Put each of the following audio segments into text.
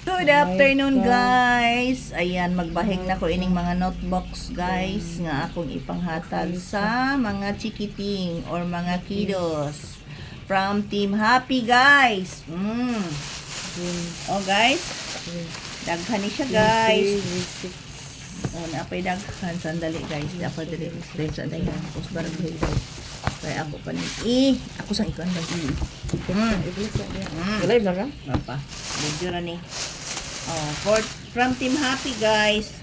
Good afternoon guys. Ayan, magbahig na ko ining mga notebooks guys nga akong ipanghatag sa mga chikiting or mga kiddos from Team Happy guys. Oh guys, daghan ni siya guys. Oh, napay daghan sandali guys. Dapat dili sandali. Tapos barang guys. Kaya ako pa ni ako sang ikaw lagi. Live na ka? Papa, video na ni. Oh, from Team Happy guys.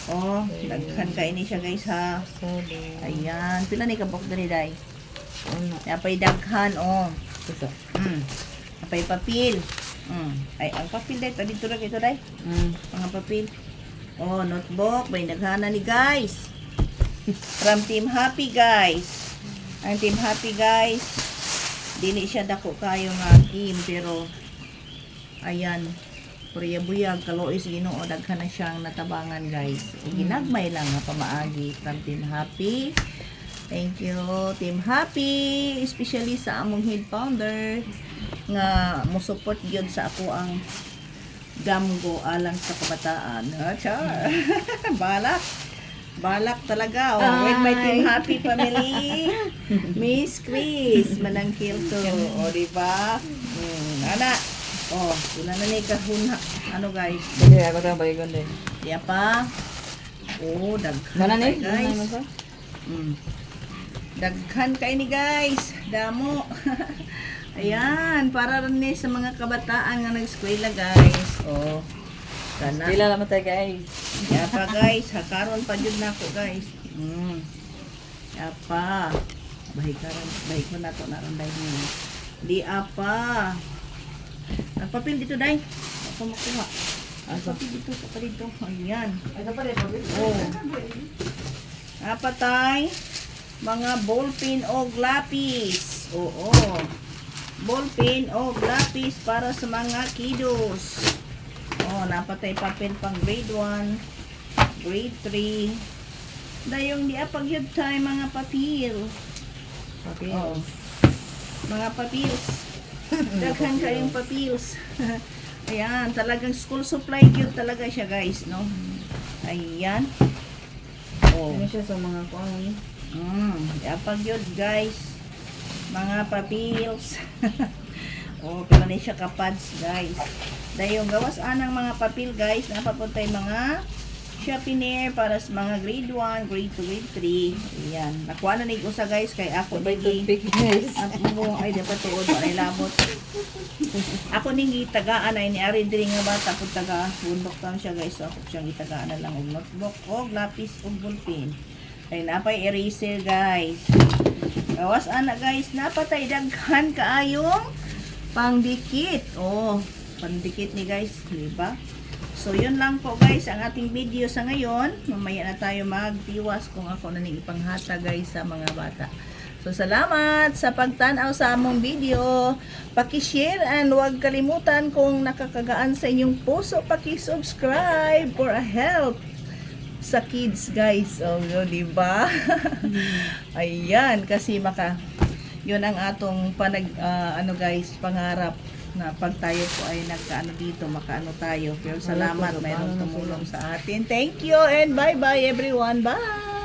Oh, daghan ka ini siya guys ha. Ayan, pila ni kabok diri day. Napay daghan oh. Napay papel. Ay ang papel day dito ra ito day. Mga papel. Oh, notebook, may daghan ni guys. From Team Happy guys. Ang Team Happy guys, dili siya dako kayo nga team pero ayan, puriyabuyag kalois Ginoo daghan na siyang natabangan guys. Ginagmay lang nga pamaagi from Team Happy. Thank you Team Happy, especially sa among head founder nga mo support gyud sa ako ang Gamgo alang sa kabataan. Char. Balak talaga. Oh, with my Team Happy family. Miss Chris, manangkil to. O, diba? Ana. Oh, wala na ni kahuna. Ano guys? Sige, ako tayong baligon din. Diya pa. Oh, daghan Mana ni? guys. Daghan kay ni guys. Damo. Ayan, para rin ni sa mga kabataan nga nag-eskwela guys. Oh. Sana. Pila naman tayo guys. Yapa guys, hakaron pa jud nako guys. Yapa. Bahig ko na to naranday ni. Di apa. Nagpapil dito dai. Ako makuha. Ang papel dito sa dito. Ayan. Ay, pa rin, papel. Oh. Apa tay? Mga ballpen o lapis. Oo. Ballpen o lapis para sa mga kiddos. Oh, napatay papel pang grade 1, grade 3. Dayong di apag yun tayo mga papel. Papel. Oh. Mga papels. Daghan kayong papels. Ayan, talagang school supply yun talaga siya guys, no? Ayan. Oh. Ano siya sa mga kuang? Di apag yun guys. Mga papels. Oh, kaya na siya kapads guys. Dahil yung gawas anang mga papel guys, napapuntay mga Shopinaire para sa mga grade 1, grade 2, grade 3. Ayan. Nakuha na nig usa guys kay ako Sabay nigi. toothpick guys. Ay dapat tuod ay labot. Ako nigi tagaan ay ni ari diri nga bata pud taga bundok tam siya guys. So ako siyang gitagaan na lang og notebook og lapis og ballpen. Ay napay eraser guys. Gawas ana guys, napatay daghan kaayong pangdikit. Oh, pandikit ni guys, di ba? So, yun lang po guys ang ating video sa ngayon. Mamaya na tayo magtiwas kung ako na ning ipanghata guys sa mga bata. So, salamat sa pagtanaw sa among video. Paki-share and huwag kalimutan kung nakakagaan sa inyong puso, paki-subscribe for a help sa kids guys. Oh, di ba? Ayan, kasi yun ang atong ano guys, pangarap na pag tayo po ay nagkaano dito, makaano tayo. Pero salamat, mayroong tumulong sa atin. Thank you and bye-bye everyone. Bye!